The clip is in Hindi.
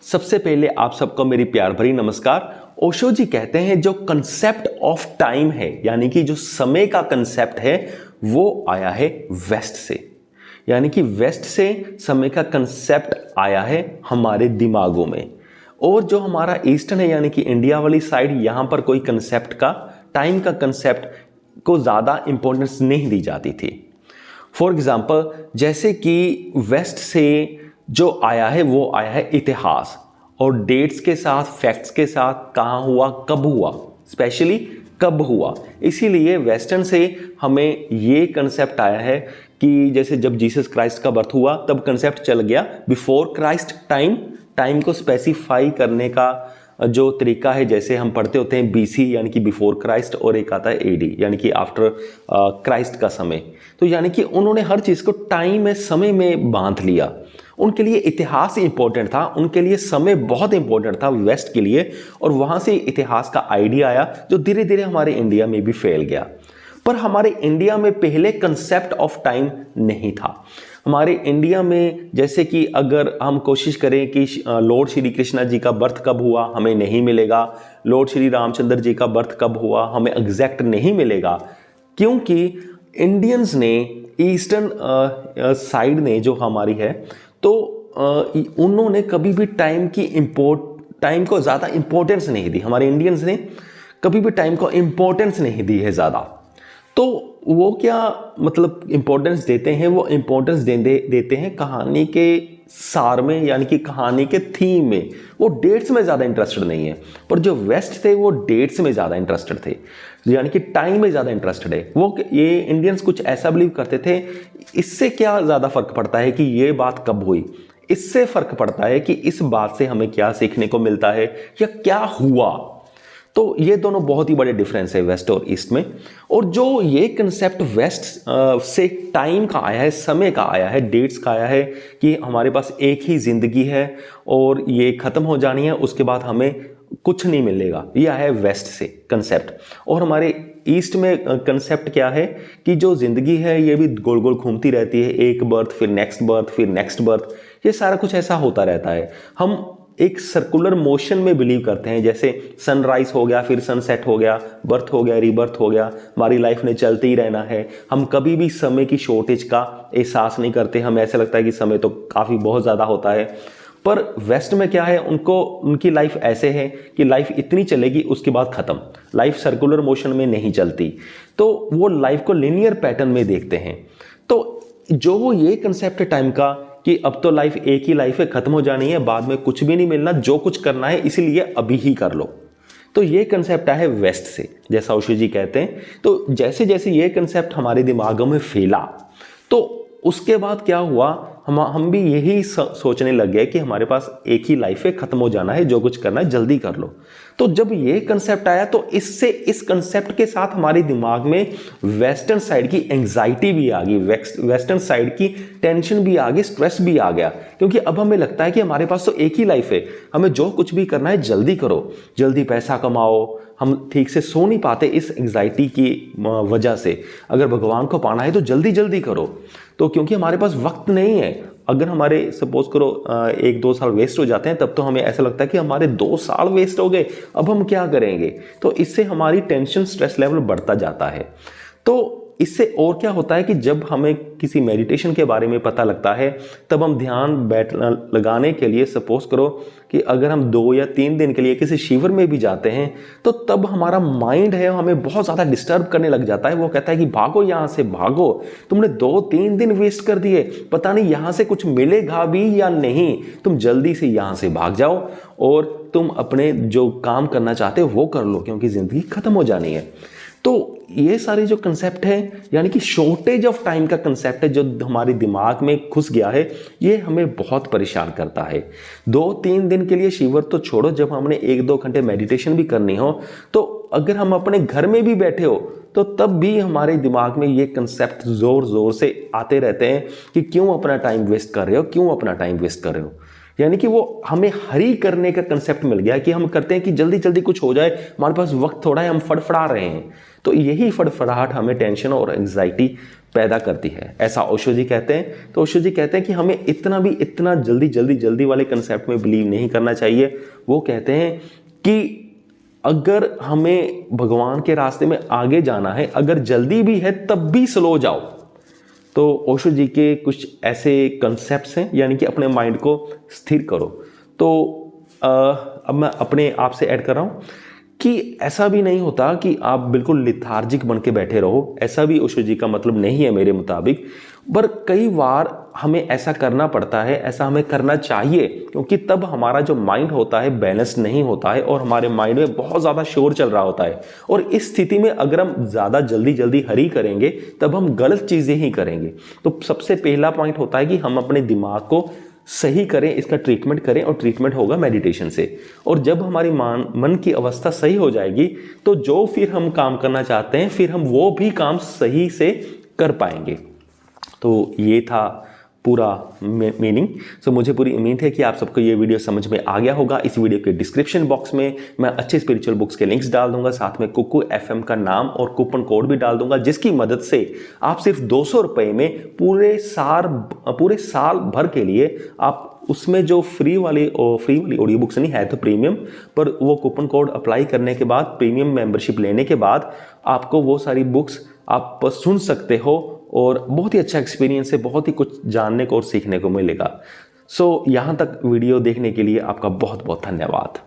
सबसे पहले आप सबको मेरी प्यार भरी नमस्कार। ओशो जी कहते हैं जो कंसेप्ट ऑफ टाइम है, यानी कि जो समय का कंसेप्ट है, वो आया है वेस्ट से। यानी कि वेस्ट से समय का कंसेप्ट आया है हमारे दिमागों में। और जो हमारा ईस्टर्न है, यानी कि इंडिया वाली साइड, यहाँ पर कोई कंसेप्ट का, टाइम का कंसेप्ट को ज़्यादा इंपॉर्टेंस नहीं दी जाती थी। फॉर एग्जाम्पल, जैसे कि वेस्ट से जो आया है वो आया है इतिहास, और डेट्स के साथ, फैक्ट्स के साथ, कहाँ हुआ, कब हुआ, स्पेशली कब हुआ। इसीलिए वेस्टर्न से हमें ये कंसेप्ट आया है कि जैसे जब जीसस क्राइस्ट का बर्थ हुआ तब कंसेप्ट चल गया बिफोर क्राइस्ट टाइम को स्पेसिफाई करने का जो तरीका है, जैसे हम पढ़ते होते हैं बीसी यानी कि बिफोर क्राइस्ट, और एक आता है एडी यानी कि आफ्टर क्राइस्ट का समय। तो यानी कि उन्होंने हर चीज़ को टाइम में, समय में बांध लिया। उनके लिए इतिहास इंपॉर्टेंट था, उनके लिए समय बहुत इंपॉर्टेंट था वेस्ट के लिए, और वहाँ से इतिहास का आइडिया आया जो धीरे धीरे हमारे इंडिया में भी फैल गया। पर हमारे इंडिया में पहले कंसेप्ट ऑफ टाइम नहीं था। हमारे इंडिया में जैसे कि अगर हम कोशिश करें कि लॉर्ड श्री कृष्णा जी का बर्थ कब हुआ, हमें नहीं मिलेगा। लॉर्ड श्री रामचंद्र जी का बर्थ कब हुआ, हमें एग्जैक्ट नहीं मिलेगा, क्योंकि इंडियंस ने, ईस्टर्न साइड ने जो हमारी है, तो उन्होंने कभी भी टाइम को ज़्यादा इंपॉर्टेंस नहीं दी। हमारे इंडियंस ने कभी भी टाइम को इंपॉर्टेंस नहीं दी है ज़्यादा। तो वो क्या मतलब इंपॉर्टेंस देते हैं, वो इंपॉर्टेंस देते हैं कहानी के सार में, यानी कि कहानी के थीम में। वो डेट्स में ज़्यादा इंटरेस्टेड नहीं है। पर जो वेस्ट थे वो डेट्स में ज़्यादा इंटरेस्टेड थे, यानी कि टाइम में ज़्यादा इंटरेस्टेड है। वो ये इंडियंस कुछ ऐसा बिलीव करते थे, इससे क्या ज़्यादा फर्क पड़ता है कि ये बात कब हुई, इससे फर्क पड़ता है कि इस बात से हमें क्या सीखने को मिलता है या क्या हुआ। तो ये दोनों बहुत ही बड़े डिफरेंस है वेस्ट और ईस्ट में। और जो ये कंसेप्ट वेस्ट से टाइम का आया है, समय का आया है, डेट्स का आया है कि हमारे पास एक ही जिंदगी है और ये खत्म हो जानी है, उसके बाद हमें कुछ नहीं मिलेगा, ये आया है वेस्ट से कंसेप्ट। और हमारे ईस्ट में कंसेप्ट क्या है कि जो जिंदगी है ये भी गोल गोल घूमती रहती है, एक बर्थ फिर नेक्स्ट बर्थ फिर नेक्स्ट बर्थ, ये सारा कुछ ऐसा होता रहता है। हम एक सर्कुलर मोशन में बिलीव करते हैं, जैसे सनराइज हो गया फिर सनसेट हो गया, बर्थ हो गया रीबर्थ हो गया, हमारी लाइफ ने चलते ही रहना है। हम कभी भी समय की शॉर्टेज का एहसास नहीं करते, हमें ऐसा लगता है कि समय तो काफ़ी बहुत ज़्यादा होता है। पर वेस्ट में क्या है, उनकी लाइफ ऐसे है कि लाइफ इतनी चलेगी उसके बाद ख़त्म, लाइफ सर्कुलर मोशन में नहीं चलती। तो वो लाइफ को लिनियर पैटर्न में देखते हैं। तो जो ये कंसेप्ट है टाइम का कि अब तो लाइफ एक ही लाइफ है, खत्म हो जानी है, बाद में कुछ भी नहीं मिलना, जो कुछ करना है इसीलिए अभी ही कर लो, तो ये कंसेप्ट है वेस्ट से, जैसा ओशो जी कहते हैं। तो जैसे जैसे ये कंसेप्ट हमारे दिमागों में फैला, तो उसके बाद क्या हुआ, हम भी यही सोचने लग गए कि हमारे पास एक ही लाइफ है, खत्म हो जाना है, जो कुछ करना है जल्दी कर लो। तो जब ये कंसेप्ट आया तो इससे, इस कंसेप्ट के साथ हमारे दिमाग में वेस्टर्न साइड की एंग्जाइटी भी आ गई, वेस्टर्न साइड की टेंशन भी आ गई, स्ट्रेस भी आ गया, क्योंकि अब हमें लगता है कि हमारे पास तो एक ही लाइफ है, हमें जो कुछ भी करना है जल्दी करो, जल्दी पैसा कमाओ। हम ठीक से सो नहीं पाते इस एंग्जाइटी की वजह से। अगर भगवान को पाना है तो जल्दी जल्दी करो, तो क्योंकि हमारे पास वक्त नहीं है। अगर हमारे सपोज करो 1-2 साल वेस्ट हो जाते हैं, तब तो हमें ऐसा लगता है कि हमारे 2 साल वेस्ट हो गए, अब हम क्या करेंगे। तो इससे हमारी टेंशन, स्ट्रेस लेवल बढ़ता जाता है। तो इससे और क्या होता है कि जब हमें किसी मेडिटेशन के बारे में पता लगता है, तब हम ध्यान लगाने के लिए, सपोज करो कि अगर हम 2 या 3 दिन के लिए किसी शिविर में भी जाते हैं, तो तब हमारा माइंड है हमें बहुत ज़्यादा डिस्टर्ब करने लग जाता है। वो कहता है कि भागो यहाँ से भागो, तुमने 2-3 दिन वेस्ट कर दिए, पता नहीं यहाँ से कुछ मिलेगा भी या नहीं, तुम जल्दी से यहाँ से भाग जाओ और तुम अपने जो काम करना चाहते हो वो कर लो, क्योंकि ज़िंदगी ख़त्म हो जानी है। तो ये सारे जो कंसेप्ट है, यानी कि शॉर्टेज ऑफ टाइम का कंसेप्ट है, जो हमारे दिमाग में घुस गया है, ये हमें बहुत परेशान करता है। 2-3 दिन के लिए शिविर तो छोड़ो, जब हमने 1-2 घंटे मेडिटेशन भी करनी हो, तो अगर हम अपने घर में भी बैठे हो, तो तब भी हमारे दिमाग में ये कंसेप्ट ज़ोर ज़ोर से आते रहते हैं कि क्यों अपना टाइम वेस्ट कर रहे हो, क्यों अपना टाइम वेस्ट कर रहे हो। यानी कि वो हमें हरी करने का कंसेप्ट मिल गया कि हम करते हैं कि जल्दी जल्दी कुछ हो जाए, हमारे पास वक्त थोड़ा है, हम फड़फड़ा रहे हैं। तो यही फड़फड़ाहट हमें टेंशन और एंग्जाइटी पैदा करती है, ऐसा ओशो जी कहते हैं। तो ओशो जी कहते हैं कि हमें इतना जल्दी वाले कंसेप्ट में बिलीव नहीं करना चाहिए। वो कहते हैं कि अगर हमें भगवान के रास्ते में आगे जाना है, अगर जल्दी भी है तब भी स्लो जाओ। तो ओशो जी के कुछ ऐसे कंसेप्ट्स हैं, यानी कि अपने माइंड को स्थिर करो। तो अब मैं अपने आप से ऐड कर रहा हूँ कि ऐसा भी नहीं होता कि आप बिल्कुल लिथार्जिक बन के बैठे रहो, ऐसा भी ओशो जी का मतलब नहीं है मेरे मुताबिक। पर कई बार हमें ऐसा करना पड़ता है, ऐसा हमें करना चाहिए, क्योंकि तब हमारा जो माइंड होता है बैलेंस नहीं होता है और हमारे माइंड में बहुत ज़्यादा शोर चल रहा होता है। और इस स्थिति में अगर हम ज़्यादा जल्दी हरी करेंगे तब हम गलत चीज़ें ही करेंगे। तो सबसे पहला पॉइंट होता है कि हम अपने दिमाग को सही करें, इसका ट्रीटमेंट करें, और ट्रीटमेंट होगा मेडिटेशन से। और जब हमारी मन की अवस्था सही हो जाएगी तो जो फिर हम काम करना चाहते हैं फिर हम वो भी काम सही से कर पाएंगे। तो ये था पूरा मीनिंग। सो मुझे पूरी उम्मीद है कि आप सबको ये वीडियो समझ में आ गया होगा। इस वीडियो के डिस्क्रिप्शन बॉक्स में मैं अच्छे स्पिरिचुअल बुक्स के लिंक्स डाल दूंगा, साथ में कुकू एफएम का नाम और कूपन कोड भी डाल दूंगा, जिसकी मदद से आप सिर्फ 200 रुपये में पूरे साल भर के लिए आप उसमें जो फ्री वाली ऑडियो बुक्स नहीं है तो प्रीमियम, पर वो कूपन कोड अप्लाई करने के बाद, प्रीमियम मेंबरशिप लेने के बाद आपको वो सारी बुक्स आप सुन सकते हो और बहुत ही अच्छा एक्सपीरियंस है, बहुत ही कुछ जानने को और सीखने को मिलेगा। सो यहाँ तक वीडियो देखने के लिए आपका बहुत बहुत धन्यवाद।